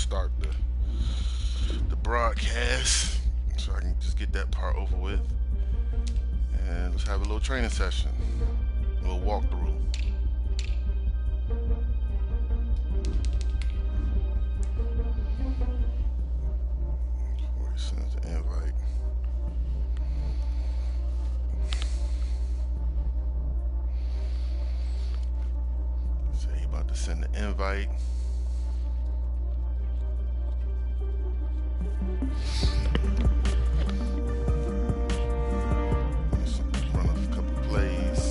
start the broadcast so I can just get that part over with. And let's have a little training session, a little walkthrough. Before he sends the invite. Say he about to send the invite. Run a couple plays.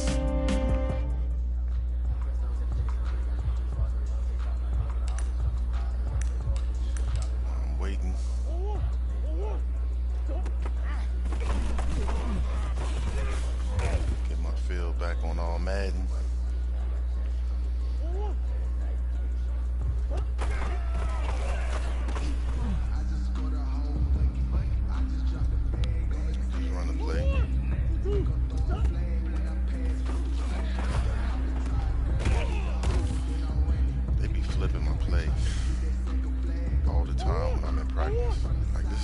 I'm waiting. Get my feel back on all Madden.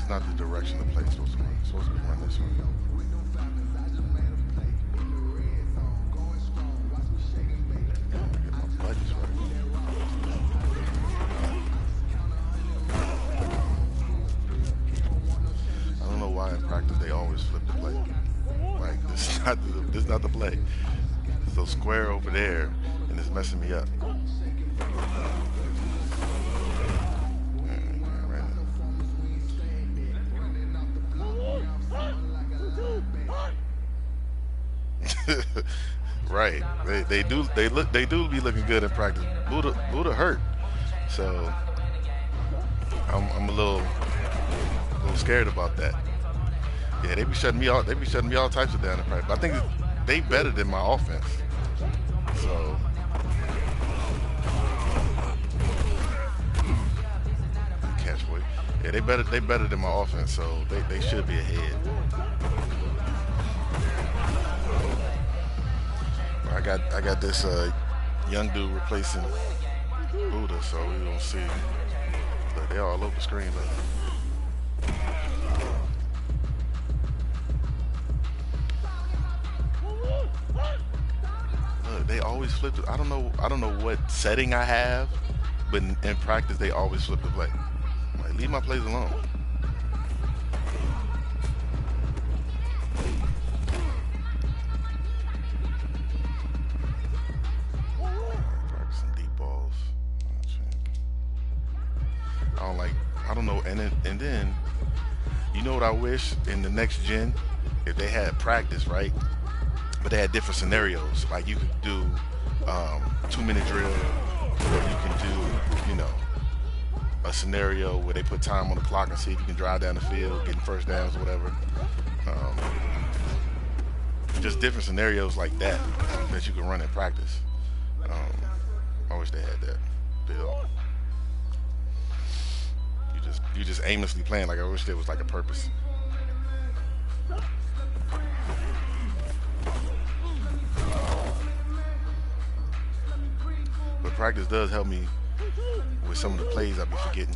Not the direction the play is supposed to run. It's supposed to be run this way. Get my buttons right. I don't know why in practice they always flip the play. Like this is not the play. So square over there, and it's messing me up. Right, they do be looking good in practice. Buddha hurt, so I'm a little scared about that. Yeah, they be shutting me all types of down in practice. But I think they better than my offense. So catch weight. Yeah, they better than my offense. So they should be ahead. I got this young dude replacing Buddha, so we gonna see. But they're all over the screen. Look, they always flip it. I don't know what setting I have, but in practice they always flip the play. Like, leave my plays alone. I don't know, and then you know what I wish in the next gen, if they had practice, right? But they had different scenarios. Like you could do 2-minute drill, or you can do, a scenario where they put time on the clock and see if you can drive down the field, getting first downs or whatever. Just different scenarios like that you can run in practice. I wish they had that. You just aimlessly playing. Like, I wish there was like a purpose. But practice does help me with some of the plays I be forgetting.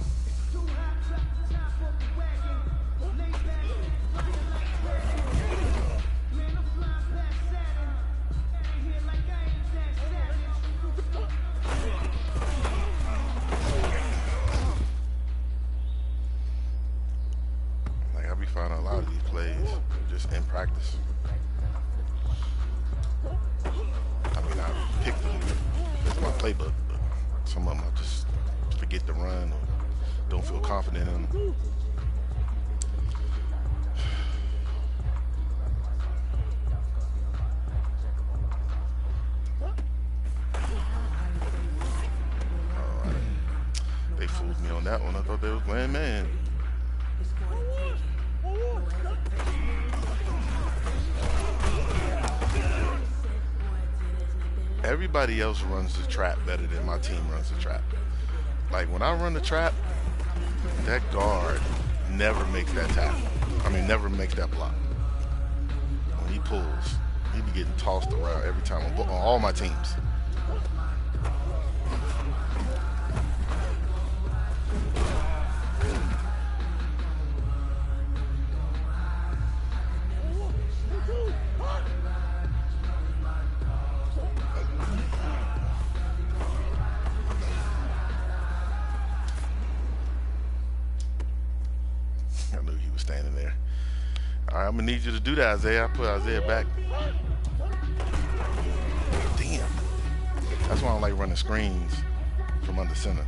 Finding a lot of these plays just in practice. I mean, I picked them as my playbook, but some of them I just forget to run or don't feel confident in them. They fooled me on that one. I thought they was playing man. Everybody else runs the trap better than my team runs the trap. Like, when I run the trap, that guard never makes that tackle. I mean, never makes that block. When he pulls, he be getting tossed around every time on all my teams. All right, I'm gonna need you to do that, Isaiah. I put Isaiah back. Damn. That's why I don't like running screens from under center.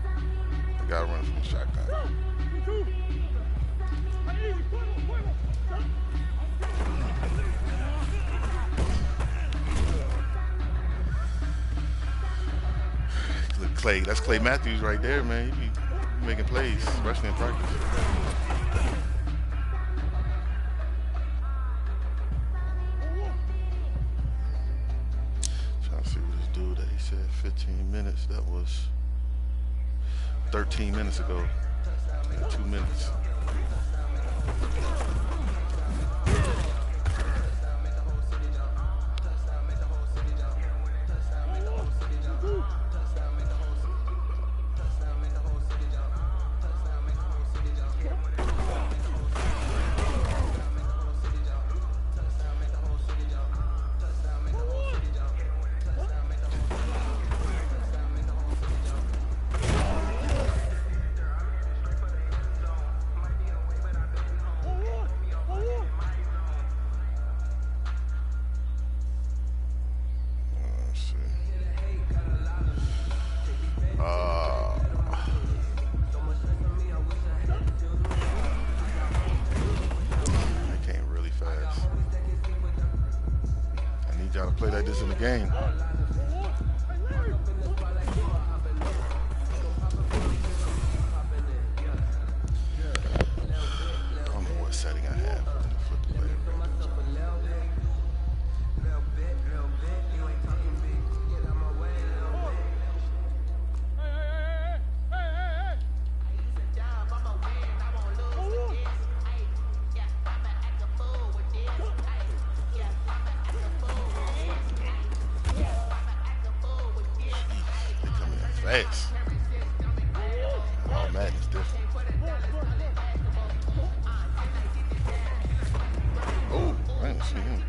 I gotta run from the shotgun. Look, Clay, that's Clay Matthews right there, man. He be making plays, especially in practice. Trying to see what this dude that he said 15 minutes. That was 13 minutes ago. Yeah, 2 minutes. Y'all play like this in the game. I don't know what setting I have for the player. Fast. All Madden's different. Oh, I didn't see him.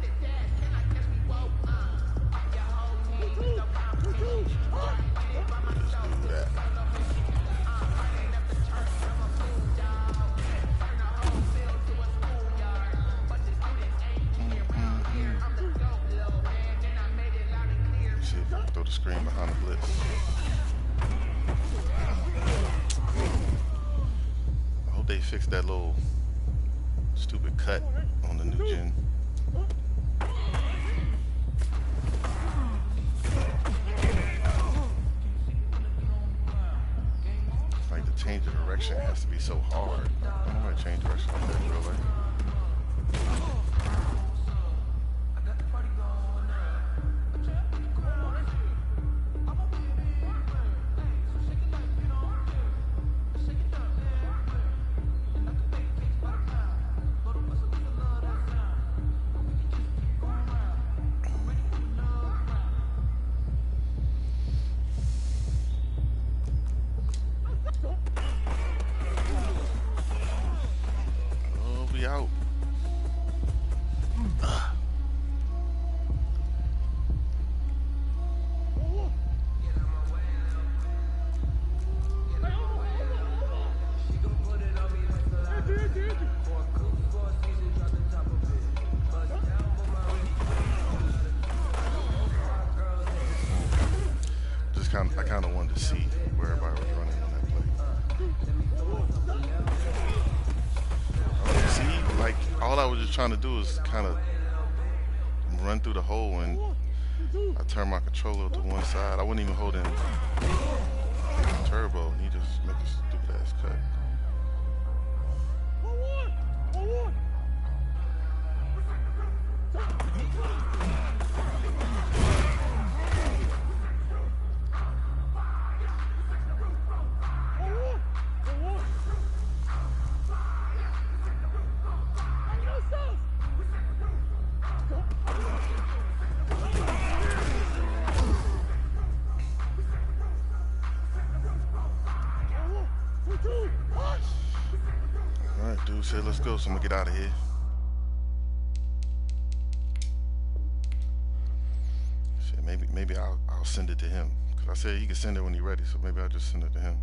Let's do that. Let's see if I can throw the screen behind the blitz. They fixed that little stupid cut on the new gen. Like the change of direction has to be so hard. I don't want to change direction like that in real life. Out. I kind of wanted to see where everybody was running on that play. See, like all I was just trying to do is kind of run through the hole, and I turned my controller to one side. I wasn't even holding turbo, and he just made this stupid ass cut. Alright, dude said let's go, so I'm gonna get out of here. Shit, maybe I'll send it to him. Cause I said he can send it when he's ready, so maybe I'll just send it to him.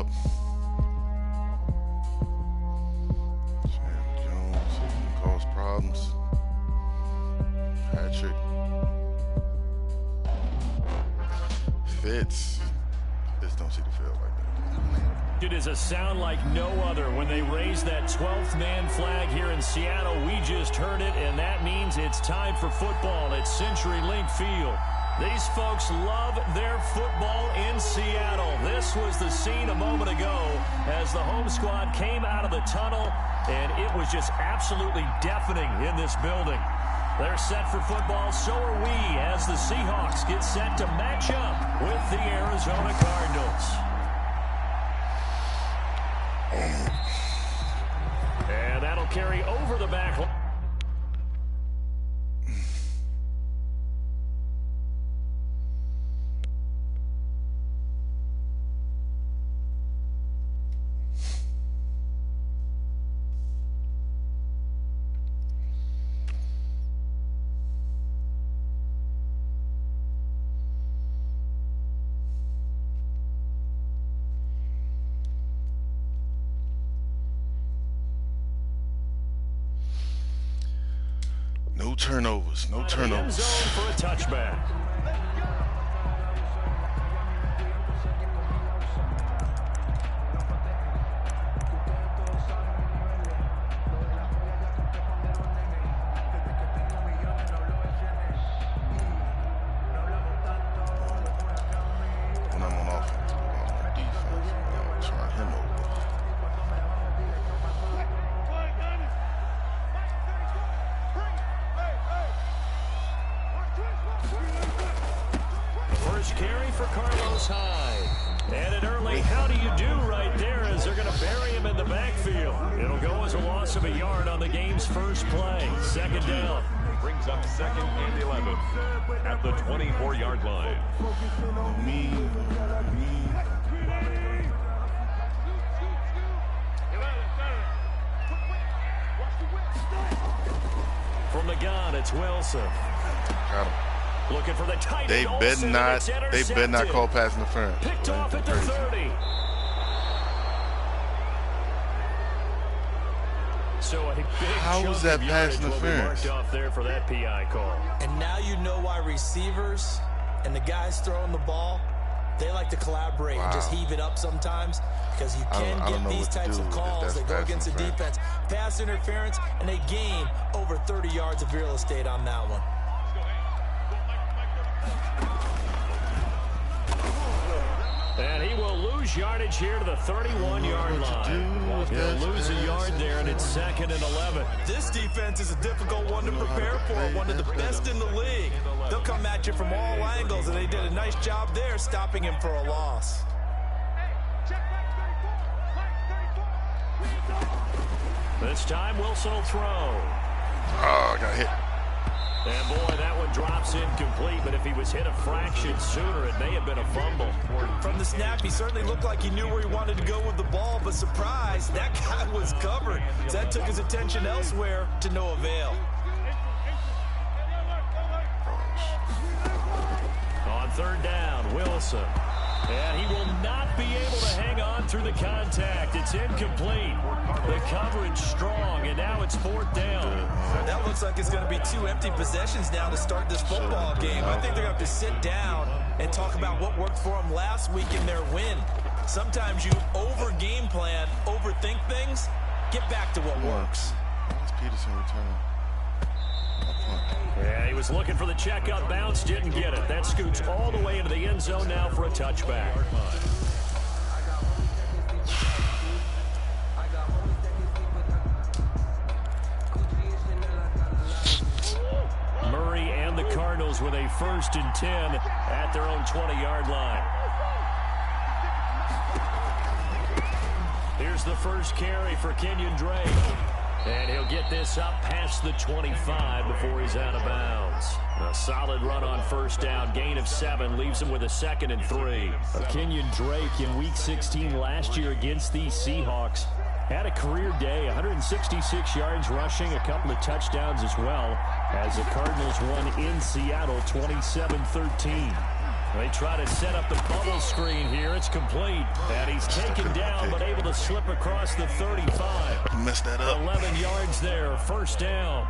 up. Chandler Jones, he can cause problems. Patrick. Fitz. Fitz don't see the field like that. It is a sound like no other when they raise that 12th man flag here in Seattle. We just heard it, and that means it's time for football at CenturyLink Field. These folks love their football in Seattle. This was the scene a moment ago as the home squad came out of the tunnel, and it was just absolutely deafening in this building. They're set for football, so are we, as the Seahawks get set to match up with the Arizona Cardinals. And that'll carry over the back line. No turnovers. No turnovers. End zone for a touchback. When I'm on offense, I'm on defense. I'll try him over. First carry for Carlos Hyde. And an early how do you do right there as they're going to bury him in the backfield. It'll go as a loss of a yard on the game's first play. Second down. Brings up 2nd and 11 at the 24-yard line. From the gun, it's Wilson. Got him. Looking for the tight end. They better not call pass interference. Picked off at the 30. So a big How was that pass interference? Marked off there for that PI call. And now you know why receivers and the guys throwing the ball, they like to collaborate and just heave it up sometimes, because you can get these types of calls that go against the defense. Pass interference, and they gain over 30 yards of real estate on that one. And he will lose yardage here to the 31-yard line. He'll lose a yard there, and it's 2nd and 11. This defense is a difficult one to prepare for, one of the best in the league. They'll come at you from all angles, and they did a nice job there stopping him for a loss. This time, Wilson will throw. Oh, I got hit. And boy, that one drops incomplete, but if he was hit a fraction sooner, it may have been a fumble. From the snap, he certainly looked like he knew where he wanted to go with the ball, but surprise, that guy was covered. So that took his attention elsewhere to no avail. On 3rd down, Wilson. And he will not be able to hang on through the contact. It's incomplete. The coverage strong, and now it's 4th down. That looks like it's going to be 2 empty possessions now to start this football game. I think they're going to have to sit down and talk about what worked for them last week in their win. Sometimes you over-game plan, overthink things. Get back to what works. Why is Peterson returning? Yeah, he was looking for the checkup bounce, didn't get it. That scoots all the way into the end zone now for a touchback. Murray and the Cardinals with a 1st and 10 at their own 20-yard line. Here's the first carry for Kenyon Drake. And he'll get this up past the 25 before he's out of bounds. A solid run on 1st down. Gain of 7 leaves him with a 2nd and 3. Kenyon Drake in Week 16 last year against these Seahawks had a career day, 166 yards rushing, a couple of touchdowns as well, as the Cardinals won in Seattle 27-13. They try to set up the bubble screen here. It's complete. And he's taken down, but able to slip across the 35. Messed that up. 11 yards there. First down.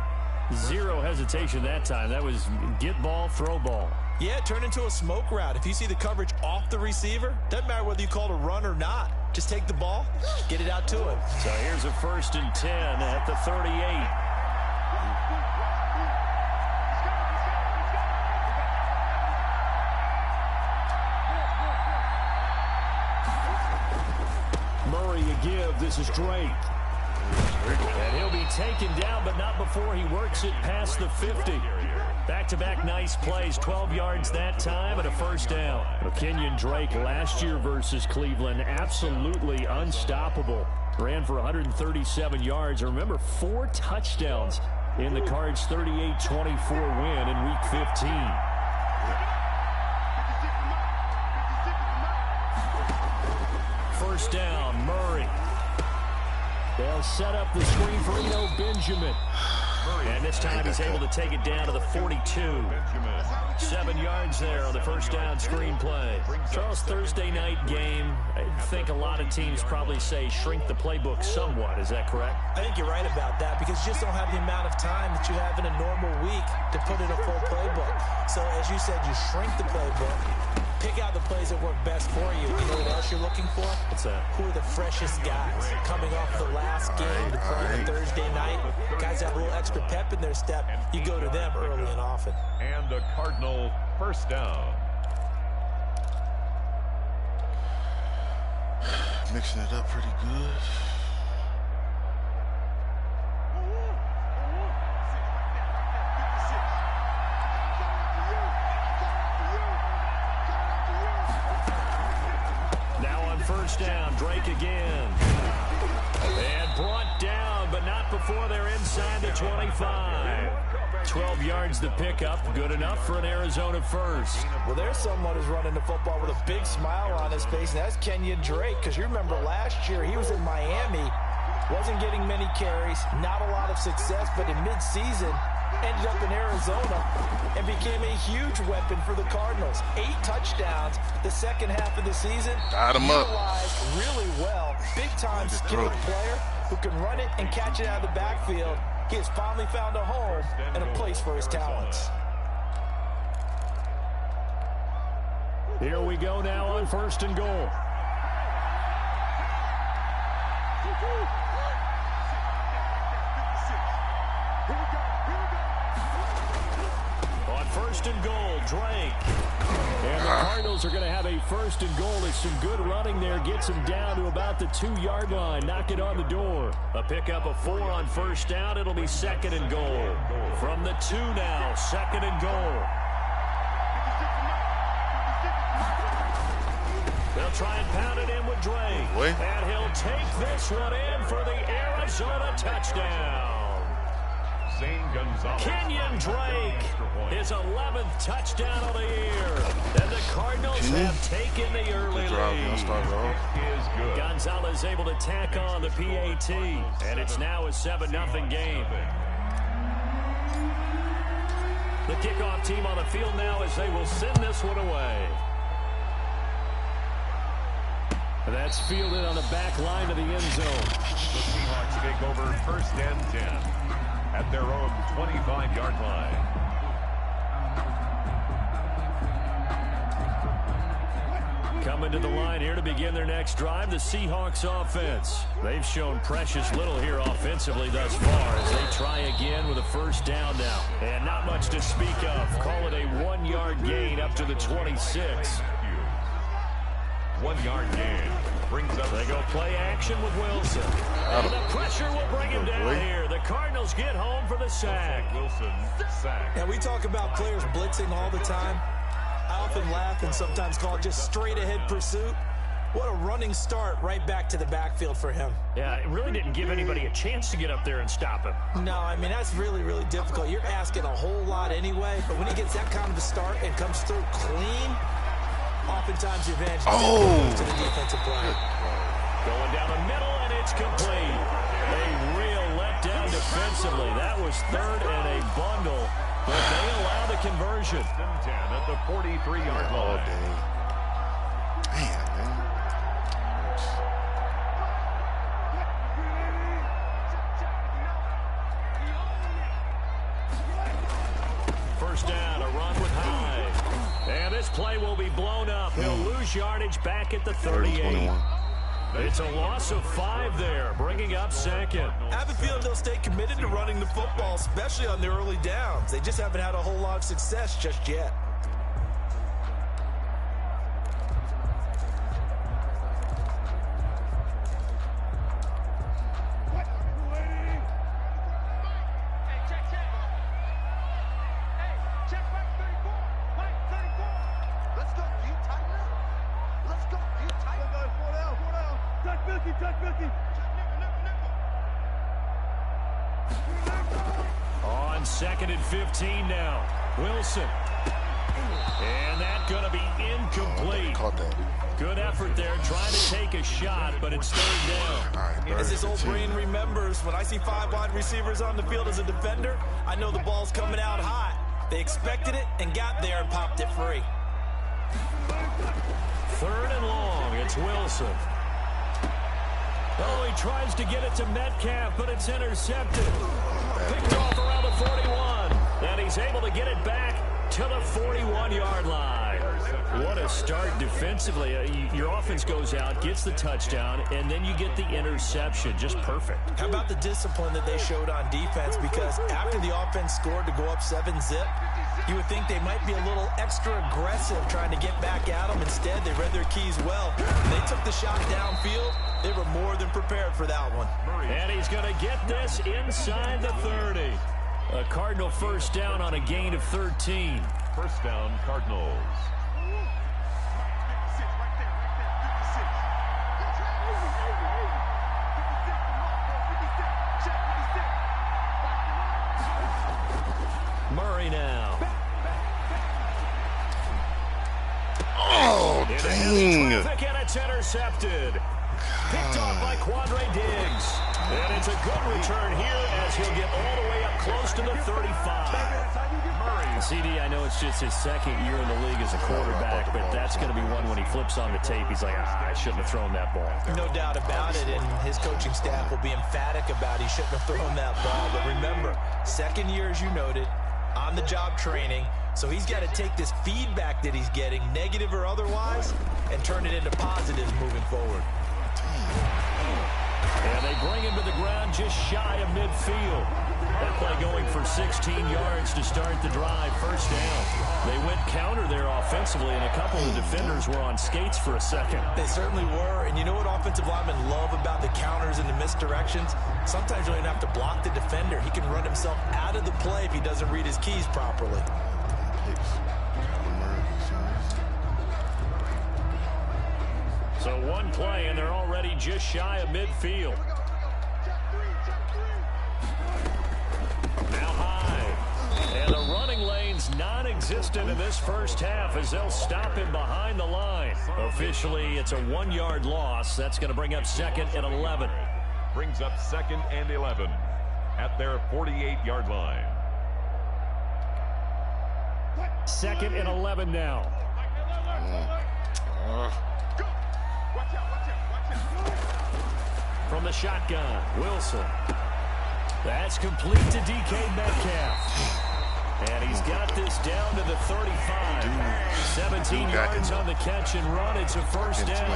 Zero hesitation that time. That was get ball, throw ball. Yeah, it turned into a smoke route. If you see the coverage off the receiver, doesn't matter whether you call it a run or not. Just take the ball, get it out to him. So here's a 1st and 10 at the 38. Murray a give. This is Drake. And he'll be taken down, but not before he works it past the 50. Back-to-back nice plays, 12 yards that time and a first down. Kenyon Drake last year versus Cleveland, absolutely unstoppable. Ran for 137 yards. Remember, 4 touchdowns in the Cards' 38-24 win in Week 15. First down, Murray. They'll set up the screen for Eno Benjamin. And this time he's able to take it down to the 42. 7 yards there on the first down screen play. Charles, Thursday night game, I think a lot of teams probably say shrink the playbook somewhat. Is that correct? I think you're right about that because you just don't have the amount of time that you have in a normal week to put in a full playbook. So as you said, you shrink the playbook. Pick out the plays that work best for you. You know what else you're looking for? What's that? Who are the freshest guys coming off the last game to play on Thursday night? Guys have a little extra pep in their step. You go to them early and often. And a Cardinal first down. Mixing it up pretty good. First down, Drake again. And brought down, but not before they're inside the 25. 12 yards to pick up, good enough for an Arizona first. Well, there's someone who's running the football with a big smile on his face, and that's Kenyon Drake, because you remember last year he was in Miami, wasn't getting many carries, not a lot of success, but in midseason, ended up in Arizona and became a huge weapon for the Cardinals. 8 touchdowns the second half of the season. Got him up. Utilized really well. Big-time skilled player who can run it and catch it out of the backfield. He has finally found a home and a place for his talents. Here we go now on 1st and goal. On 1st and goal, Drake. And the Cardinals are going to have a 1st and goal. It's some good running there. Gets him down to about the 2-yard line. Knock it on the door. A pickup of 4 on first down. It'll be 2nd and goal. From the 2 now, 2nd and goal. They'll try and pound it in with Drake. And he'll take this one in for the Arizona touchdown. Kenyon Drake, his 11th touchdown of the year. And the Cardinals have taken the early lead. Gonzalez able to tack on the PAT. And it's now a 7-0 game. The kickoff team on the field now as they will send this one away. That's fielded on the back line of the end zone. The Seahawks take over 1st and 10 at their own 25-yard line. Coming to the line here to begin their next drive, the Seahawks offense. They've shown precious little here offensively thus far as they try again with a first down now. And not much to speak of. Call it a 1-yard gain up to the 26. 1-yard gain brings up. They go play action with Wilson. And the pressure will bring him down here. The Cardinals get home for the sack. Wilson sack. Now we talk about players blitzing all the time. I often laugh and sometimes call it just straight ahead pursuit. What a running start right back to the backfield for him. Yeah, it really didn't give anybody a chance to get up there and stop him. No, I mean, that's really, really difficult. You're asking a whole lot anyway, but when he gets that kind of a start and comes through clean, oftentimes the advantage goes to the defensive player. Going down the middle, and it's complete. A real letdown defensively. That was 3rd and a bundle. but they allow the conversion. 10 at the 43-yard line. All day. Damn, man. First down, a run with Hyde. And this play will be blown up. He'll lose yardage back at the 38. It's a loss of 5 there, bringing up second. I have a feeling they'll stay committed to running the football, especially on the early downs. They just haven't had a whole lot of success just yet. On 2nd and 15 now. Wilson. And that's going to be incomplete. Caught that. Good effort there, trying to take a shot, but it's 3rd down. Right, as his old brain remembers, when I see 5 wide receivers on the field as a defender, I know the ball's coming out hot. They expected it and got there and popped it free. 3rd and long. It's Wilson. Oh, he tries to get it to Metcalf, but it's intercepted. Picked off around the 41. And he's able to get it back to the 41-yard line. What a start defensively. Your offense goes out, gets the touchdown, and then you get the interception. Just perfect. How about the discipline that they showed on defense? Because after the offense scored to go up 7-zip, you would think they might be a little extra aggressive trying to get back at them. Instead, they read their keys well. When they took the shot downfield, they were more than prepared for that one. And he's going to get this inside the 30. A Cardinal first down on a gain of 13. First down, Cardinals. Murray now. Oh, dang. And it's intercepted. Picked off by Quandre Diggs. And it's a good return here as he'll get all the way up close to the 35. CD, I know it's just his 2nd year in the league as a quarterback, but that's going to be one when he flips on the tape. He's like, I shouldn't have thrown that ball. No doubt about it, and his coaching staff will be emphatic about he shouldn't have thrown that ball. But remember, 2nd year, as you noted, on-the-job training. So he's got to take this feedback that he's getting, negative or otherwise, and turn it into positives moving forward. And they bring him to the ground just shy of midfield. That play going for 16 yards to start the drive. First down. They went counter there offensively, and a couple of defenders were on skates for a second. They certainly were. And you know what offensive linemen love about the counters and the misdirections? Sometimes you don't even have to block the defender. He can run himself out of the play if he doesn't read his keys properly. So one play, and they're already just shy of midfield. Now high. And the running lane's non-existent in this first half as they'll stop him behind the line. Officially, it's a 1-yard loss. That's going to bring up 2nd and 11. Brings up 2nd and 11 at their 48-yard line. 2nd and 11 now. From the shotgun, Wilson. That's complete to DK Metcalf. And he's got this down to the 35. 17 yards on the catch and run. It's a first down.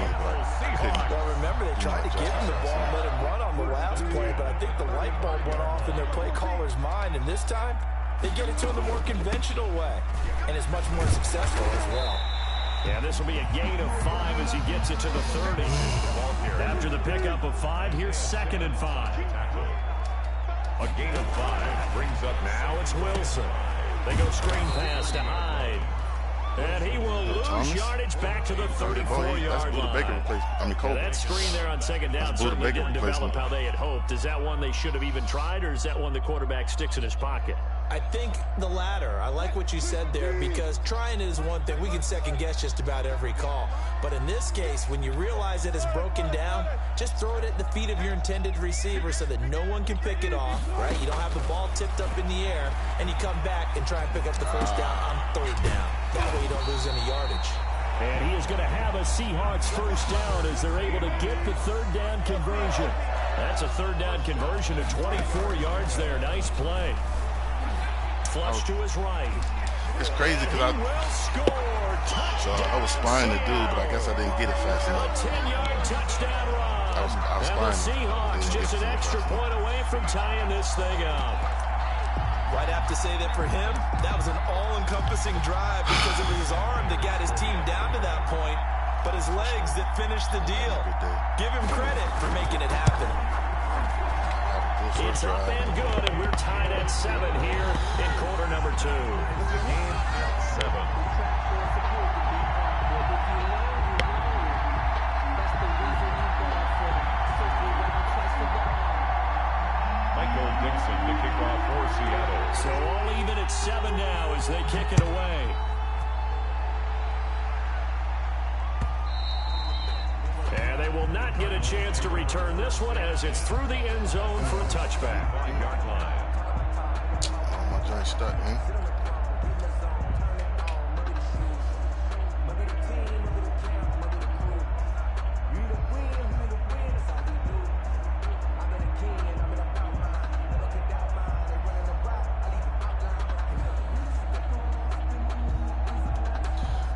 Well, remember, they tried to give him the ball and let him run on the last play, but I think the light bulb went off in their play caller's mind, and this time they get it to him the more conventional way, and it's much more successful as well. Yeah, this will be a gain of 5 as he gets it to the 30. After the pickup of 5, here's 2nd and 5. A gain of 5 brings up now it's Wilson. They go screen pass to Hyde. And he will lose yardage back to the 34-yard line. That screen there on second down certainly didn't develop how they had hoped. Is that one they should have even tried, or is that one the quarterback sticks in his pocket? I think the latter. I like what you said there, because trying it is one thing. We can second-guess just about every call. But in this case, when you realize it is broken down, just throw it at the feet of your intended receiver so that no one can pick it off, right? You don't have the ball tipped up in the air, and you come back and try and pick up the first down on third down. That way you don't lose any yardage. And he is going to have a Seahawks first down as they're able to get the third down conversion. That's a third down conversion of 24 yards there. Nice play. Flush to his right. It's crazy because I was spying the dude, but I guess I didn't get it fast enough. A 10-yard touchdown run. I was and the Seahawks just an extra point away from tying this thing up. I'd have to say that for him, that was an all-encompassing drive because it was his arm that got his team down to that point, but his legs that finished the deal. Give him credit for making it happen. It's up and good, and we're tied at 7 here in quarter number 2. Game at 7. Michael Dixon to kick off for Seattle. So all even at 7 now as they kick it away. And they will not get a chance to return this one as it's through the end zone for a touchback. 5-yard line. Oh, my joint stuck, man.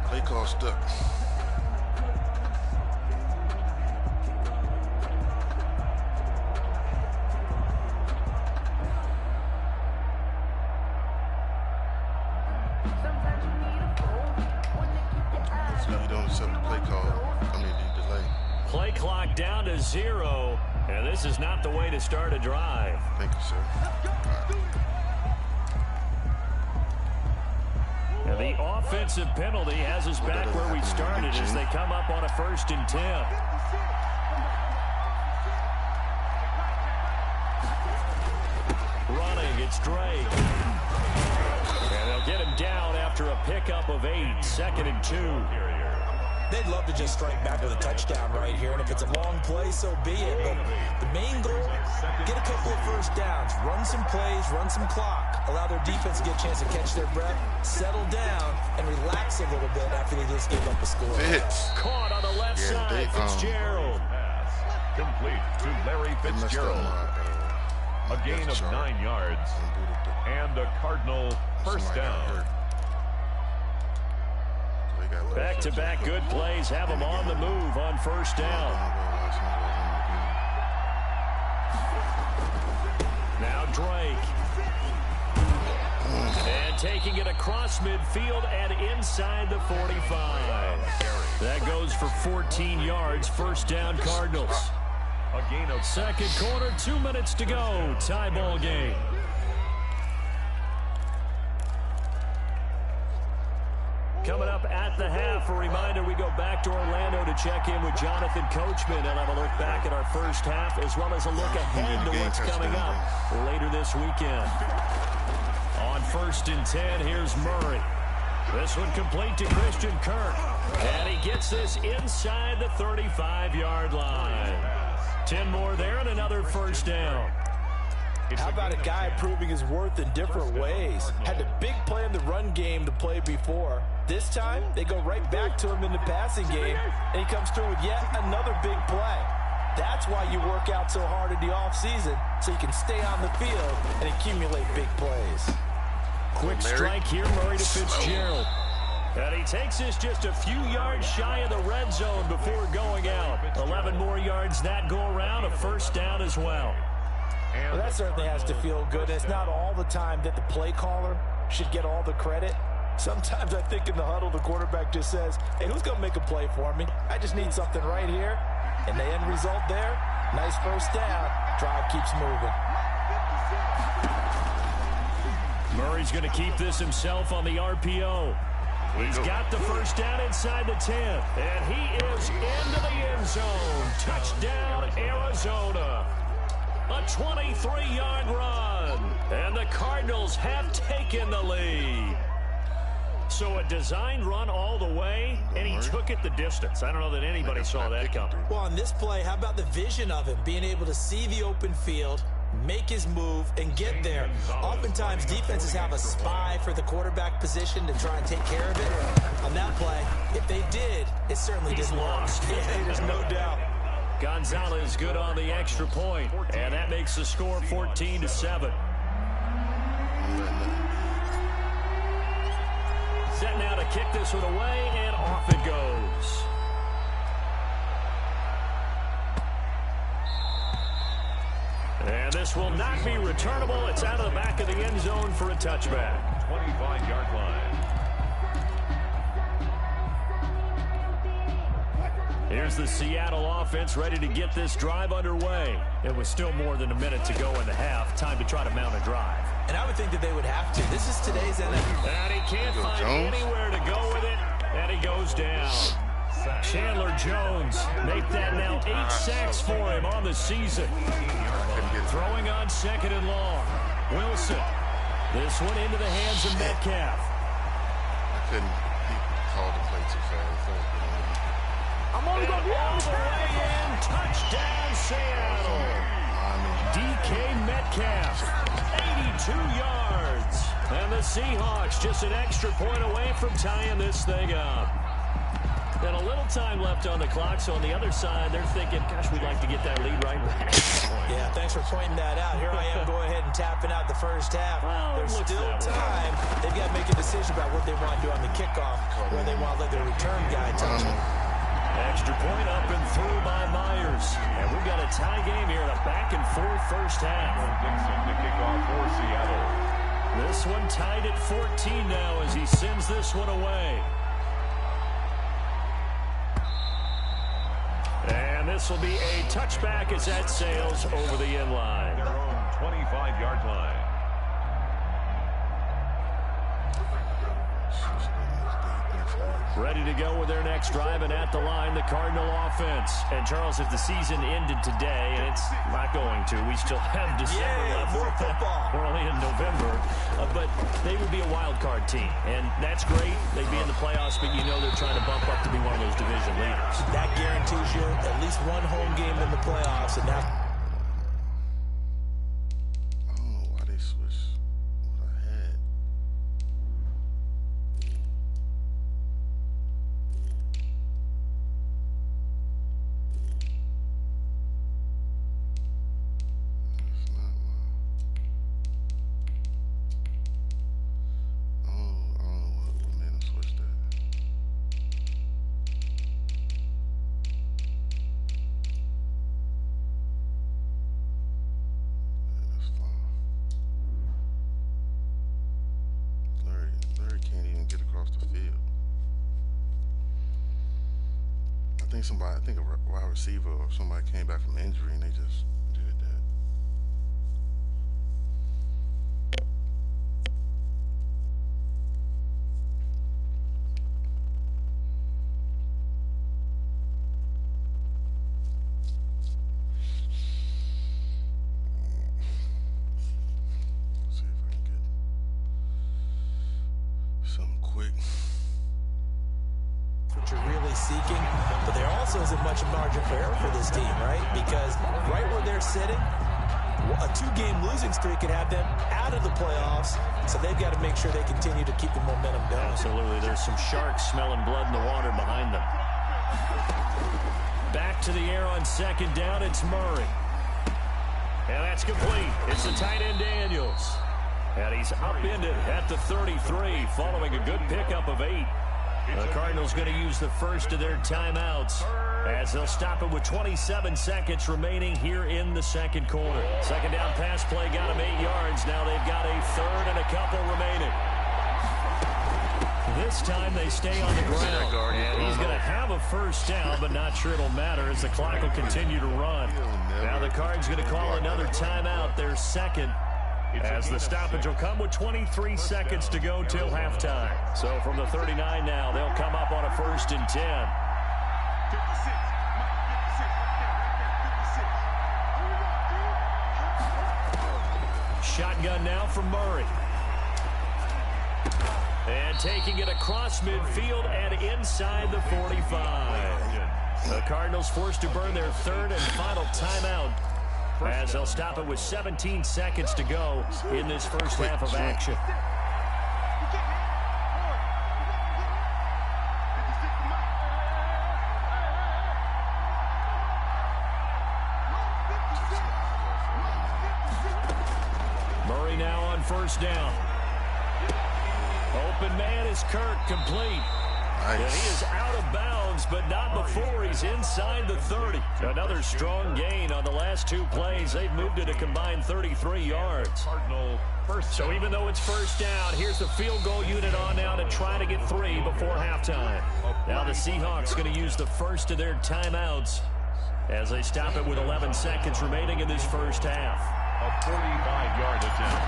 Play call stuck. Play clock down to 0, and this is not the way to start a drive. Thank you, sir. And the offensive penalty has us back where we started as they come up on a 1st and 10. Running, it's Drake. And they'll get him down after a pickup of 8, 2nd and 2. They'd love to just strike back with a touchdown right here, and if it's a long play, so be it. But the main goal, get a couple of first downs, run some plays, run some clock, allow their defense to get a chance to catch their breath, settle down, and relax a little bit after they just gave up a score. Caught on the left side, Fitzgerald. Pass complete to Larry Fitzgerald. A gain of 9 yards and a Cardinal first down. Back-to-back good plays have them on the move on first down. Now Drake. And taking it across midfield and inside the 45. That goes for 14 yards. First down, Cardinals. A gain of 2nd quarter, 2 minutes to go. Tie ball game. Coming up at the half, a reminder we go back to Orlando to check in with Jonathan Coachman and have a look back at our first half as well as a look ahead to what's coming up later this weekend. On 1st and 10, here's Murray. This one complete to Christian Kirk. And he gets this inside the 35-yard line. 10 more there and another first down. How about a guy proving his worth in different ways? Had a big play in the run game the play before. This time, they go right back to him in the passing game, and he comes through with yet another big play. That's why you work out so hard in the offseason, so you can stay on the field and accumulate big plays. Quick strike here, Murray to Fitzgerald. And he takes this just a few yards shy of the red zone before going out. 11 more yards that go around, a first down as well. Well, that certainly has to feel good. It's not all the time that the play caller should get all the credit. Sometimes I think in the huddle, the quarterback just says, hey, who's going to make a play for me? I just need something right here. And the end result there, nice first down. Drive keeps moving. Murray's going to keep this himself on the RPO. He's got the first down inside the 10. And he is into the end zone. Touchdown, Arizona. A 23-yard run. And the Cardinals have taken the lead. So a designed run all the way, and he took it the distance. I don't know that anybody saw that coming. Well, on this play, how about the vision of him, being able to see the open field, make his move, and get there. Oftentimes, defenses have a spy for the quarterback position to try and take care of it. On that play, if they did, it certainly didn't work. Yeah, there's no doubt. Gonzalez good on the extra point, and that makes the score 14-7. Set now to kick this one away, and off it goes. And this will not be returnable. It's out of the back of the end zone for a touchback. 25-yard line. Here's the Seattle offense ready to get this drive underway. It was still more than a minute to go in the half. Time to try to mount a drive. And I would think that they would have to. This is today's NFL. And he can't find anywhere to go with it. And he goes down. Chandler Jones make that now 8 sacks for him on the season. Throwing on second and long. Wilson. This one into the hands of Metcalf. He called the play too fast. I'm only going all the way in. Touchdown, Seattle. DK Metcalf, 82 yards. And the Seahawks just an extra point away from tying this thing up. And a little time left on the clock, so on the other side, they're thinking, gosh, we'd like to get that lead right back. Yeah, thanks for pointing that out. Here I am going ahead and tapping out the first half. Well, there's still time. They've got to make a decision about what they want to do on the kickoff, where they want to let their return guy touch it. Extra point up and through by Myers. And we've got a tie game here in a back-and-forth first half. Dixon to kick off for Seattle. This one tied at 14 now as he sends this one away. And this will be a touchback as that sails over the end line. Their own 25-yard line. Ready to go with their next drive, and at the line, the Cardinal offense. And Charles, if the season ended today, and it's not going to, we still have December left. More football. We're only in November, but they would be a wild card team, and that's great. They'd be in the playoffs, but you know they're trying to bump up to be one of those division leaders. That guarantees you at least one home game in the playoffs, and that. I don't know why they switched what I had. I think a wide receiver or somebody came back from injury and they just did that. Let's see if I can get something quick. What you're really seeking, but there also isn't much margin for error for this team, right? Because right where they're sitting, a 2-game losing streak could have them out of the playoffs, so they've got to make sure they continue to keep the momentum going. Absolutely. There's some sharks smelling blood in the water behind them. Back to the air on second down, it's Murray. And that's complete. It's the tight end Daniels. And he's upended at the 33, following a good pickup of 8. The Cardinals going to use the first of their timeouts as they'll stop it with 27 seconds remaining here in the second quarter. Second down pass play got them 8 yards. Now they've got a third and a couple remaining. This time they stay on the ground. And he's going to have a first down, but not sure it'll matter as the clock will continue to run. Now the Cards going to call another timeout, their second. as the stoppage will come with 23 seconds to go till halftime. So from the 39 now, they'll come up on a 1st and 10. Shotgun now from Murray. And taking it across midfield and inside the 45. The Cardinals forced to burn their 3rd and final timeout, as they'll stop it with 17 seconds to go in this first half of action. Murray now on 1st down. Open man is Kirk, complete. Nice. And he is out of bounds, but not before he's inside the 30. Another strong gain on the last 2 plays. They've moved it a combined 33 yards. So even though it's 1st down, here's the field goal unit on now to try to get 3 before halftime. Now the Seahawks going to use the first of their timeouts as they stop it with 11 seconds remaining in this first half. A 45-yard attempt.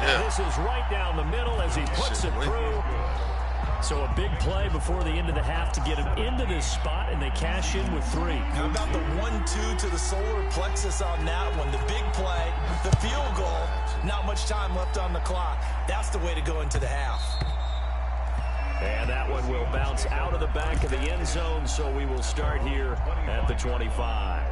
And this is right down the middle as he puts it through. So a big play before the end of the half to get him into this spot, and they cash in with 3. How about the 1-2 to the solar plexus on that one? The big play, the field goal, not much time left on the clock. That's the way to go into the half. And that one will bounce out of the back of the end zone, so we will start here at the 25.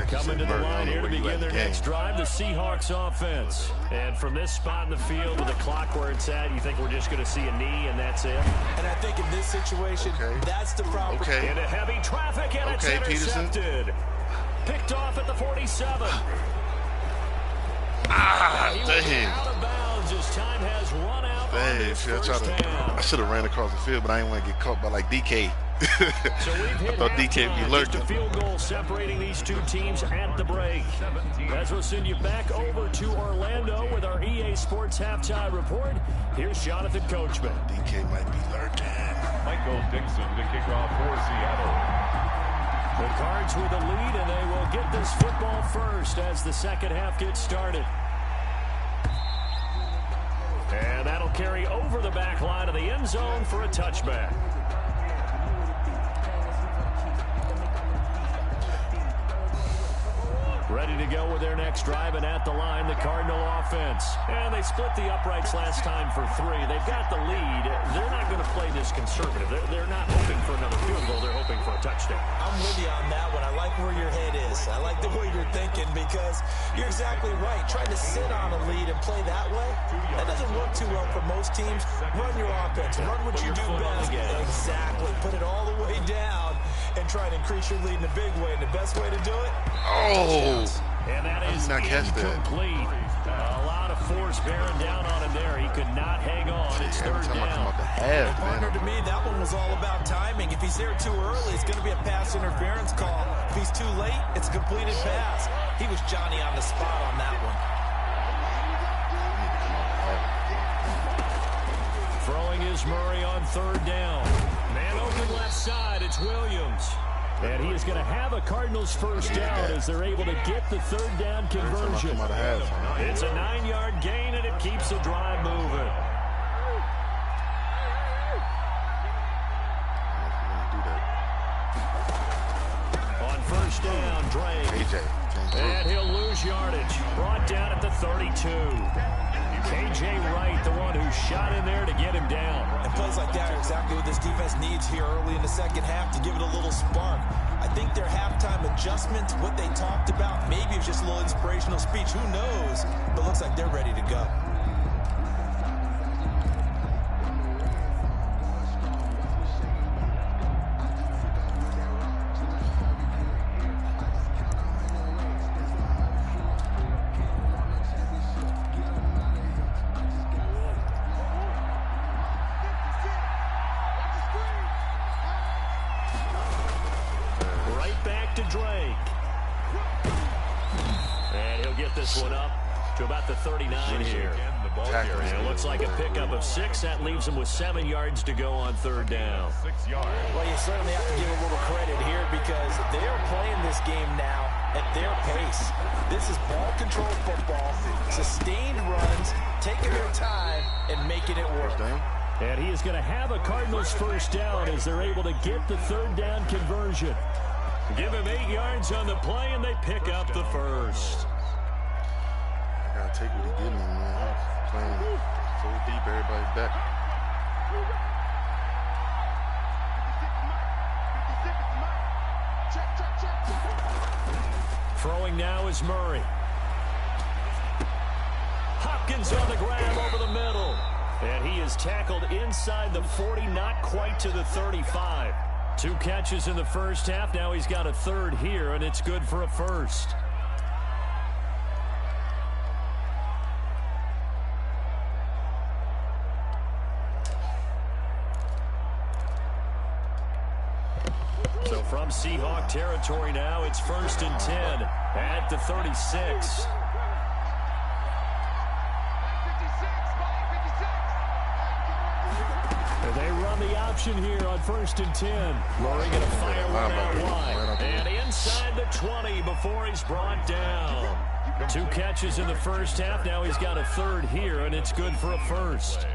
Coming to the line here to begin their next drive, the Seahawks offense. And from this spot in the field with the clock where it's at, you think we're just going to see a knee and that's it? And I think in this situation, that's the problem. Into heavy traffic, and it's intercepted. Peterson. Picked off at the 47. Dang. Out of bounds as time has run out on this first down. I should have ran across the field, but I didn't want to get caught by like DK. So we've hit I thought DK would be lurking. Just a field goal separating these 2 teams at the break. As we'll send you back over to Orlando with our EA Sports halftime report. Here's Jonathan Coachman. DK might be lurking. Michael Dixon to kick off for Seattle. The Cards with a lead, and they will get this football first as the second half gets started. And that'll carry over the back line of the end zone for a touchback. Ready to go with their next drive, and at the line, the Cardinal offense. And they split the uprights last time for 3. They've got the lead. They're not going to play this conservative. They're not hoping for another field goal. They're hoping for a touchdown. I'm with you on that one. I like where your head is. I like the way you're thinking, because you're exactly right. Trying to sit on a lead and play that way, that doesn't work too well for most teams. Run your offense. Run what you do best. Exactly. Put it all the way down and try to increase your lead in a big way. And the best way to do it? And that is incomplete. A lot of force bearing down on him there. He could not hang on. It's 3rd down. Partner, to me, that one was all about timing. If he's there too early, it's going to be a pass interference call. If he's too late, it's a completed pass. He was Johnny on the spot on that one. Throwing is Murray on 3rd down. Man open left side. It's Williams. And he is going to have a Cardinals first down as they're able to get the 3rd down conversion. It's a 9-yard gain, and it keeps the drive moving. On 1st down, Drake. And he'll lose yardage. Brought down at the 32. KJ Wright, the one who shot in there to get him down. And plays like that are exactly what this defense needs here early in the second half to give it a little spark. I think their halftime adjustment, what they talked about, maybe it's just a little inspirational speech. Who knows? But looks like they're ready to go. get this one up to about the 39 here. It looks like a pickup of 6. That leaves them with 7 yards to go on third down. 6 yards. Well, you certainly have to give a little credit here because they are playing this game now at their pace. This is ball-controlled football, sustained runs, taking their time and making it work. And he is going to have a Cardinals first down as they're able to get the third down conversion. Give him 8 yards on the play, and they pick up the first. I got to take what he getting him, man. He's playing full deep, everybody's back. Throwing now is Murray. Hopkins on the grab over the middle. And he is tackled inside the 40, not quite to the 35. 2 catches in the first half. Now he's got a third here, and it's good for a first. So from Seahawk territory now, it's 1st and 10 at the 36. They run the option here on 1st and 10. Murray going to fire one out wide. And inside the 20 before he's brought down. 2 catches in the first half. Now he's got a third here, and it's good for a first.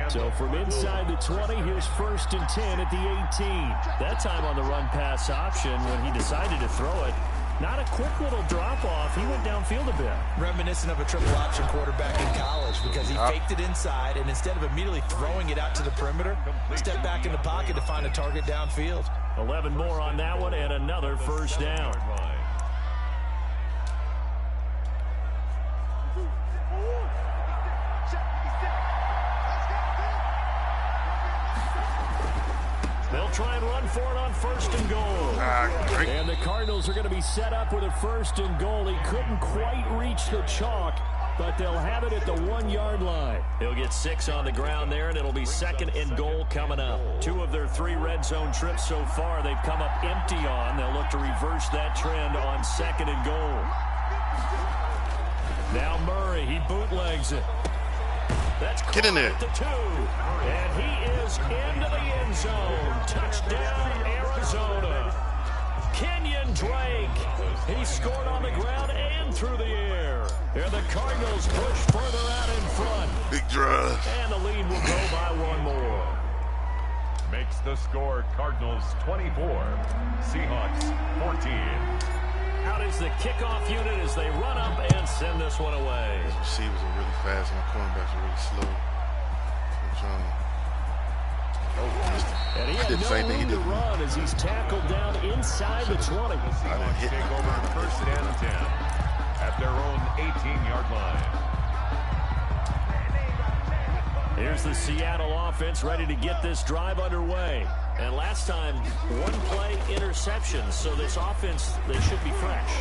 So from inside the 20, here's 1st and 10 at the 18. That time on the run-pass option when he decided to throw it. Not a quick little drop-off. He went downfield a bit. Reminiscent of a triple option quarterback in college because he faked it inside, and instead of immediately throwing it out to the perimeter, stepped back in the pocket to find a target downfield. 11 more on that one and another first down. They'll try and run for it on 1st and goal. And the Cardinals are going to be set up with a 1st and goal. He couldn't quite reach the chalk, but they'll have it at the 1-yard line. He'll get 6 on the ground there, and it'll be 2nd and goal coming up. 2 of their 3 red zone trips so far they've come up empty on. They'll look to reverse that trend on 2nd and goal. Now Murray, he bootlegs it. That's get in there. At the 2. And he is into the end zone. Touchdown, Arizona. Kenyon Drake. He scored on the ground and through the air. And the Cardinals push further out in front. Big drive. And the lead will go by 1 more. Makes the score Cardinals 24, Seahawks 14. Out is the kickoff unit as they run up and send this one away. The receivers are really fast and the cornerbacks are really slow. And he had no room to run as he's tackled down inside the 20. Seahawks take over 1st and 10 at their own 18-yard line. Here's the Seattle offense ready to get this drive underway. And last time, 1-play interception. So this offense, they should be fresh.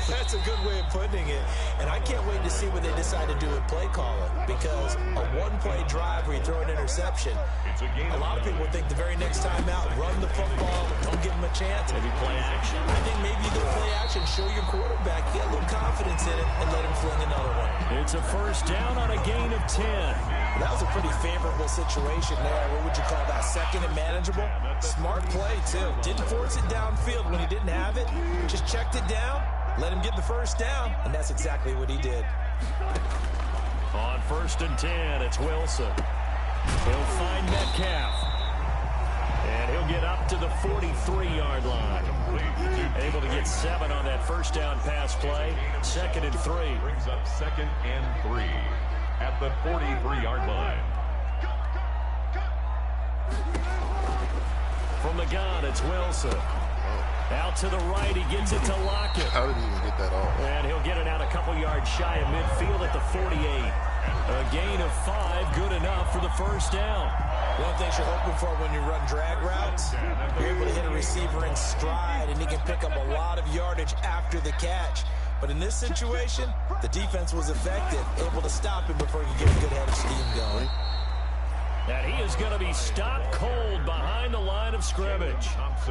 That's a good way of putting it. And I can't wait to see what they decide to do with play calling. Because a 1-play drive where you throw an interception, a lot of people would think the very next time out, run the football, don't give them a chance. Maybe play action. I think maybe you do play action, show your quarterback, get a little confidence in it, and let him fling another one. It's a first down on a gain of 10. That was a pretty favorable situation there. What would you call that? 2nd and manageable? Smart play, too. Didn't force it downfield when he didn't have it. Just checked it down, let him get the first down, and that's exactly what he did. On 1st and 10, it's Wilson. He'll find Metcalf. And he'll get up to the 43-yard line. Able to get 7 on that first down pass play. 2nd and 3. Brings up 2nd and 3 at the 43-yard line. From the gun, it's Wilson. Out to the right, he gets it to Lockett. How did he even get that off? And he'll get it out a couple yards shy of midfield at the 48. A gain of 5, good enough for the first down. One thing you're hoping for when you run drag routes, you're able to hit a receiver in stride, and he can pick up a lot of yardage after the catch. But in this situation, the defense was effective, able to stop him before he could get a good head of steam going. And he is going to be stopped cold behind the line of of scrimmage.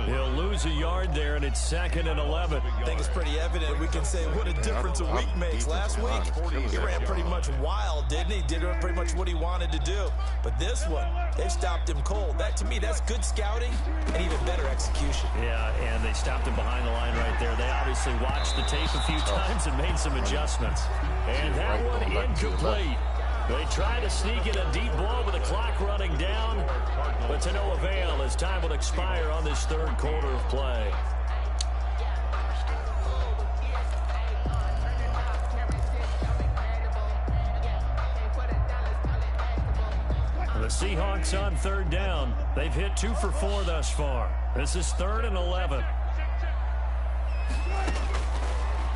He'll lose a yard there, and it's 2nd and 11. I think it's pretty evident. We can say what a difference a week makes. Last week, he ran pretty much wild, didn't he? Did pretty much what he wanted to do. But this one, they stopped him cold. That, to me, that's good scouting and even better execution. Yeah, and they stopped him behind the line right there. They obviously watched the tape a few times and made some adjustments. And that one incomplete. They try to sneak in a deep ball with the clock running down, but to no avail as time will expire on this 3rd quarter of play. The Seahawks on 3rd down. They've hit 2 for 4 thus far. This is 3rd and 11.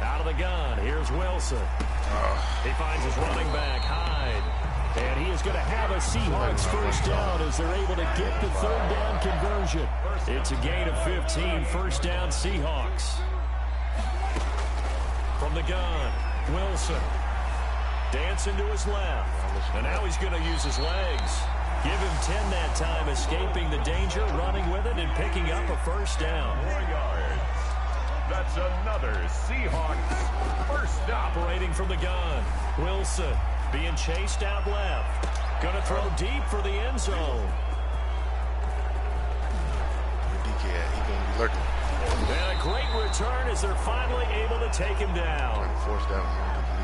Out of the gun, here's Wilson. He finds his running back, Hyde. And he is going to have a Seahawks 1st down as they're able to get the 3rd down conversion. It's a gain of 15, 1st down Seahawks. From the gun, Wilson. Dancing to his left. And now he's going to use his legs. Give him 10 that time, escaping the danger, running with it, and picking up a 1st down. 4 yards. That's another Seahawks 1st down. Operating from the gun. Wilson being chased out left. Going to throw deep for the end zone. DK, he's going to be lurking. And a great return as they're finally able to take him down. Force down.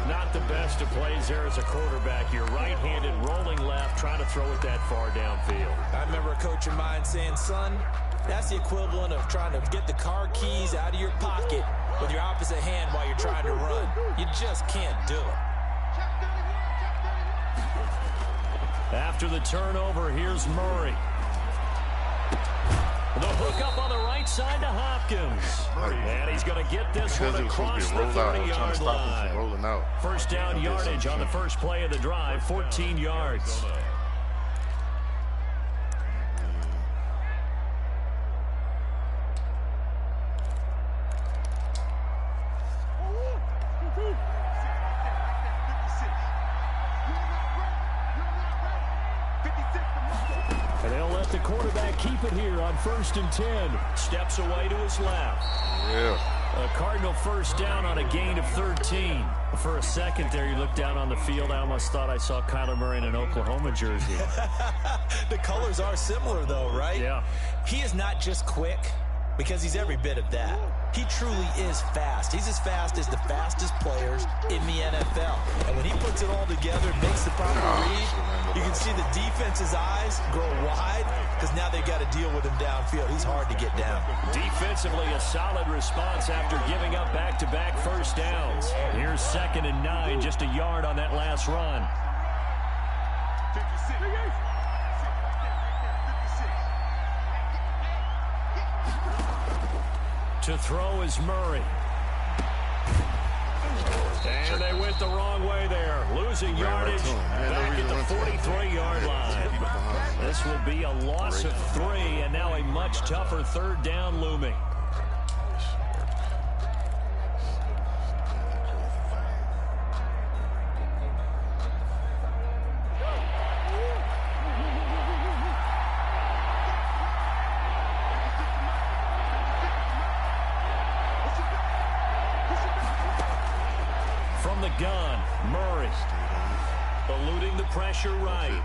Not the best of plays there as a quarterback. You're right-handed, rolling left, trying to throw it that far downfield. I remember a coach of mine saying, son, that's the equivalent of trying to get the car keys out of your pocket with your opposite hand while you're trying to run. You just can't do it. After the turnover, here's Murray. The hook up on the right side to Hopkins. And he's going to get this one across the 30-yard line. 1st down yardage on the first play of the drive, 14 yards. And they'll let the quarterback keep it here on 1st and 10. Steps away to his left. Yeah. A Cardinal 1st down on a gain of 13. For a second there, you looked down on the field. I almost thought I saw Kyler Murray in an Oklahoma jersey. The colors are similar, though, right? Yeah. He is not just quick, because he's every bit of that. He truly is fast. He's as fast as the fastest players in the NFL. And when he puts it all together, makes the proper read, you can see the defense's eyes grow wide because now they've got to deal with him downfield. He's hard to get down. Defensively, a solid response after giving up back-to-back 1st downs. Here's 2nd and 9, just a yard on that last run. To throw is Murray. And they went the wrong way there. Losing yardage back at the 43-yard line. This will be a loss of 3, and now a much tougher 3rd down looming. From the gun, Murray eluding the pressure right.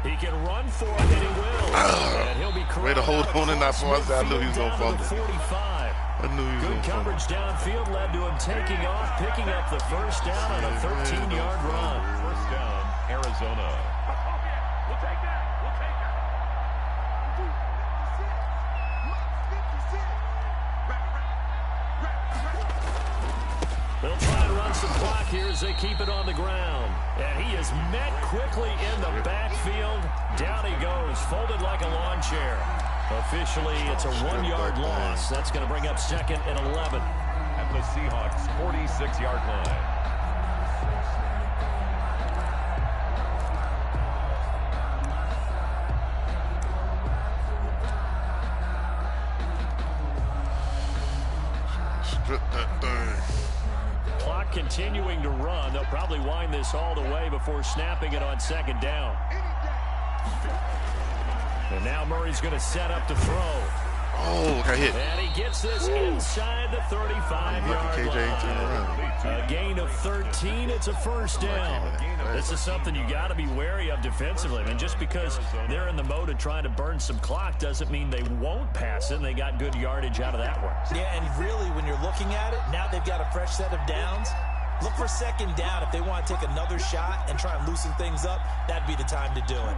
He can run for it, and he will. And he'll be way to hold on and not for us. I knew he was going to fumble. 45. I knew he was Good coverage downfield led to him taking off, picking up the 1st down on a 13-yard run. 1st down, Arizona. We'll take that. We'll take that. They'll try and run some clock here as they keep it on the ground. And he is met quickly in the backfield. Down he goes, folded like a lawn chair. Officially, it's a 1-yard loss. That's going to bring up 2nd and 11. At the Seahawks' 46-yard line. Strip that thing. Clock continuing to run. They'll probably wind this all the way before snapping it on 2nd down. And now Murray's going to set up to throw. Oh, got hit. And he gets this inside the 35-yard line. A gain of 13. It's a first down. This is something you got to be wary of defensively. I mean, just because they're in the mode of trying to burn some clock doesn't mean they won't pass it. And they got good yardage out of that one. Yeah, and really, when you're looking at it, now they've got a fresh set of downs. Look for second down. If they want to take another shot and try and loosen things up, that'd be the time to do it.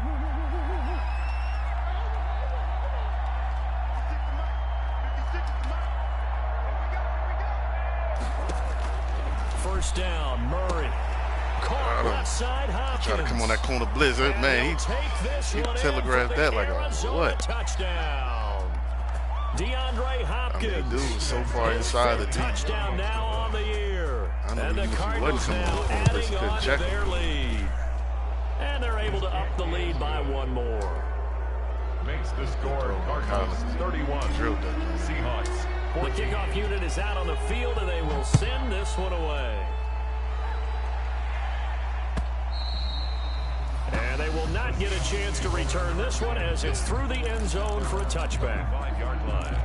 First down, Murray. Caught left side, Hopkins. Try to come on that corner blitz. Man, he telegraphed that like a what? Touchdown. DeAndre Hopkins. I mean, the dude was so far inside the deep. Touchdown now on the year. I know and the Cardinals now adding on to their lead. And they're able to up the lead by one more. Makes the score Cardinals 31. Seahawks. The kickoff unit is out on the field, and they will send this one away. And they will not get a chance to return this one as it's through the end zone for a touchback. 5-yard line.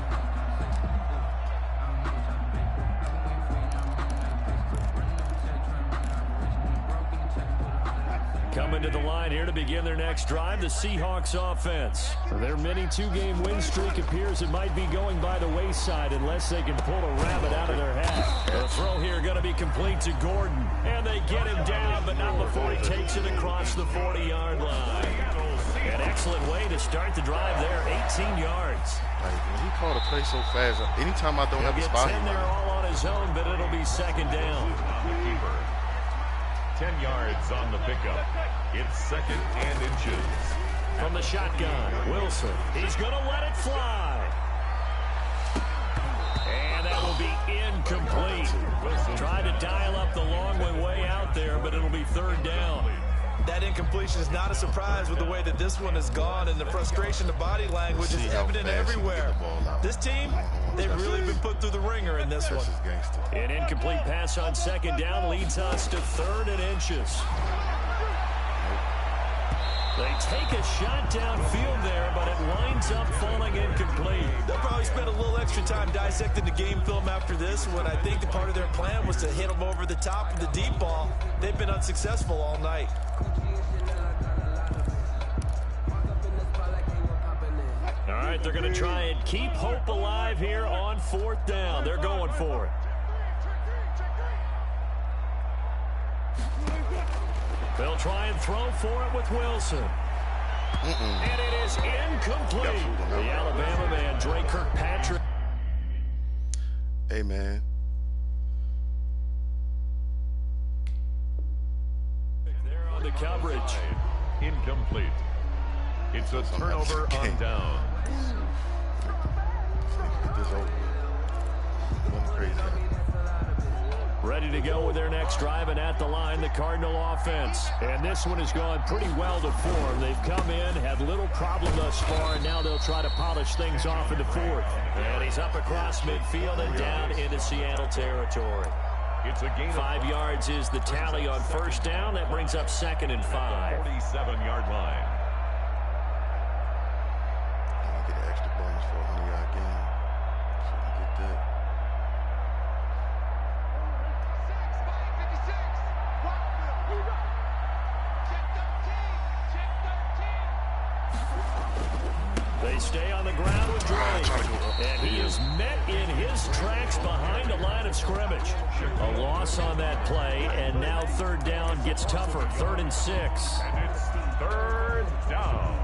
Coming to the line here to begin their next drive, the Seahawks offense. Their mini two-game win streak appears it might be going by the wayside unless they can pull a rabbit out of their hat. The throw here going to be complete to Gordon. And they get him down, but not before he takes it across the 40-yard line. An excellent way to start the drive there, 18 yards. Like, when he called a play so fast, anytime I don't have a spot, he'll get 10 there all on his own, but it'll be second down. 10 yards on the pickup. It's second and inches. From the shotgun, Wilson. He's going to let it fly. And that will be incomplete. Tried to dial up the long way out there, but it'll be third down. That incompletion is not a surprise with the way that this one has gone, and the frustration, the body language is evident everywhere. This team, they've really been put through the ringer in this one. An incomplete pass on second down leads us to third and inches. They take a shot downfield there, but it winds up falling incomplete. They'll probably spend a little extra time dissecting the game film after this when I think the part of their plan was to hit them over the top of the deep ball. They've been unsuccessful all night. All right, they're going to try and keep hope alive here on fourth down. They're going for it. They'll try and throw for it with Wilson. And it is incomplete. The Alabama man, Dre Kirkpatrick. Hey, man. There on the coverage. Incomplete. It's a turnover on down. Get this over. Going crazy. Ready to go with their next drive, and at the line, the Cardinal offense. And this one has gone pretty well to form. They've come in, had little problem thus far, and now they'll try to polish things off into fourth. And he's up across midfield and down into Seattle territory. It's a gain 5 yards is the tally on first down. That brings up second and 5. 47-yard line. I'll get an extra bonus for a 100-yard game. So I can get that. They stay on the ground with Dre. And he is met in his tracks behind a line of scrimmage. A loss on that play, and now third down gets tougher. 3rd and 6. And it's third down.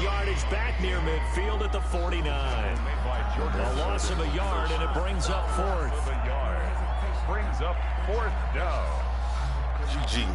Yardage back near midfield at the 49. A loss of a yard, and it brings up fourth. Brings up fourth down. GG.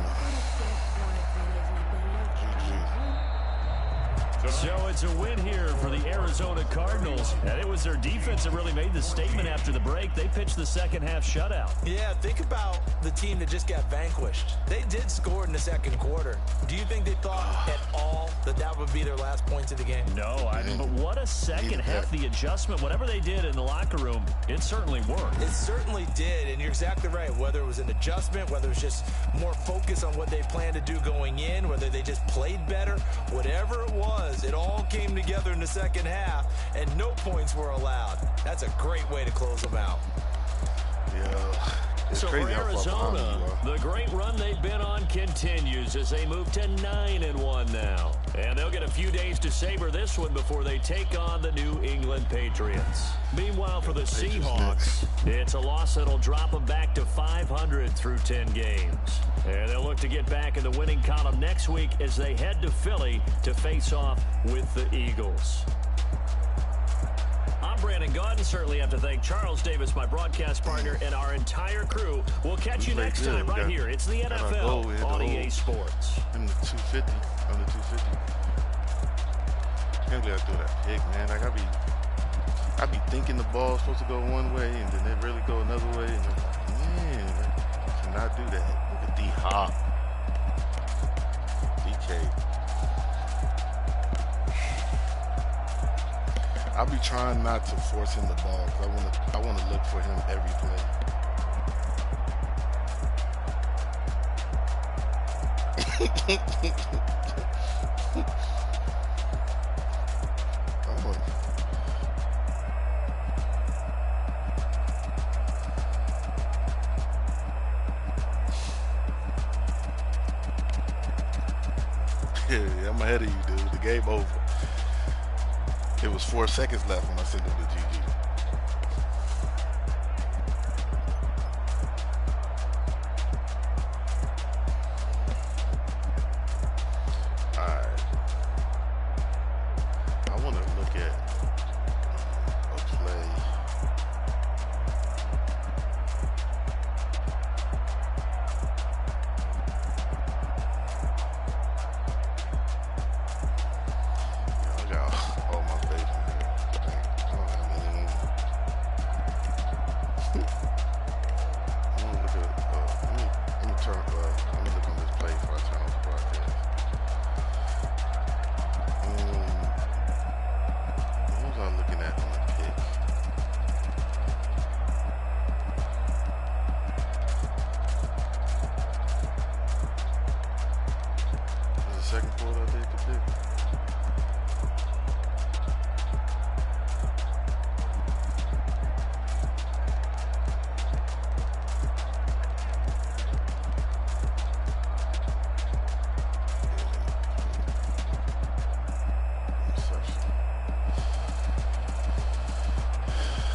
So it's a win here for the Arizona Cardinals, and it was their defense that really made the statement after the break. They pitched the second half shutout. Yeah, think about the team that just got vanquished. They did score in the second quarter. Do you think they thought at all that that would be their last points of the game? No, but what a second half, the adjustment, whatever they did in the locker room, it certainly worked. It certainly did, and you're exactly right. Whether it was an adjustment, whether it was just more focus on what they planned to do going in, whether they just played better, whatever it was, it all came together in the second half, and no points were allowed. That's a great way to close them out. Yeah. So for Arizona, the great run they've been on continues as they move to 9-1 now. And they'll get a few days to savor this one before they take on the New England Patriots. Meanwhile, for the Seahawks, it's a loss that'll drop them back to 500 through 10 games. And they'll look to get back in the winning column next week as they head to Philly to face off with the Eagles. I'm Brandon Gaudin. Certainly have to thank Charles Davis, my broadcast partner, and our entire crew. We'll catch you next time right here. It's the NFL on EA Sports. I'm the 250. I'm the 250. Can't believe I threw that pick, man. Like I be thinking the ball's supposed to go one way, and then it really go another way. And I'm like, man, I cannot do that. Look at D-Hop. DK. I'll be trying not to force him the ball because I want to look for him every play. Yeah, I'm ahead of you, dude. The game over. It was 4 seconds left when I sent him to GG. Alright. I want to look at a play. I got all my faith in here. I don't have any. I'm gonna look at. Let me turn. Let me look on this play before I turn on the broadcast. What was I looking at on the pick? Was the second quarter I did the pick?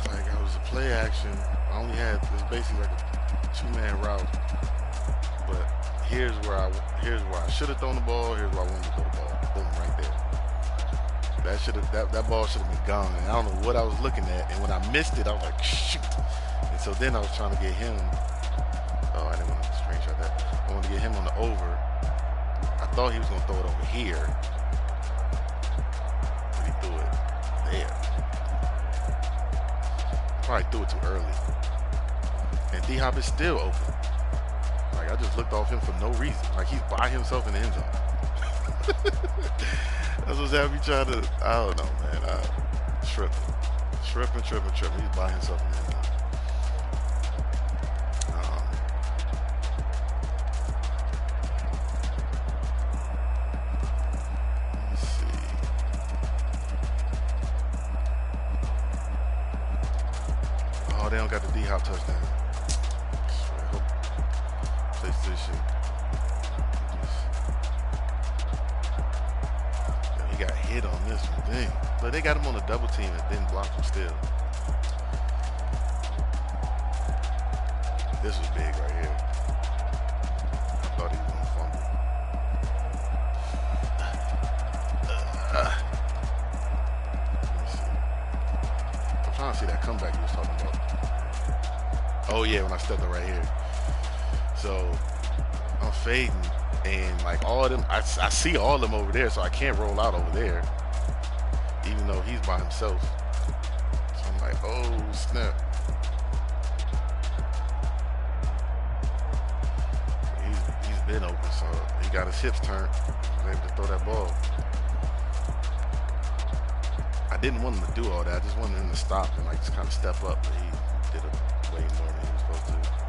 Like I was a play action. I only had it's basically like a 2-man route. But here's where I should have thrown the ball. Here's where I wanted to throw the ball. Boom, right there. That ball should have been gone. And I don't know what I was looking at. And when I missed it, I was like, shoot. And so then I was trying to get him. Oh, I didn't want to screenshot that. I wanted to get him on the over. I thought he was gonna throw it over here. But he threw it there. Probably threw it too early. And D-Hop is still open. Like, I just looked off him for no reason. Like, he's by himself in the end zone. That's what's having me trying to, I don't know, man. Tripping. He's by himself in the end zone. Let's see. Oh, they don't got the D-Hop touchdown. I hope PlayStation. He got hit on this one. Dang. But they got him on a double team and didn't block him still. This was big right here. I thought he was going to fumble. Let me see. I'm trying to see that comeback you was talking about. Oh, yeah, when I stepped up right here. So, I'm fading. And like all of them, I see all of them over there, so I can't roll out over there, even though he's by himself. So I'm like, oh snap. He's been open, so he got his hips turned. He was able to throw that ball. I didn't want him to do all that. I just wanted him to stop and like just kind of step up, but he did it way more than he was supposed to.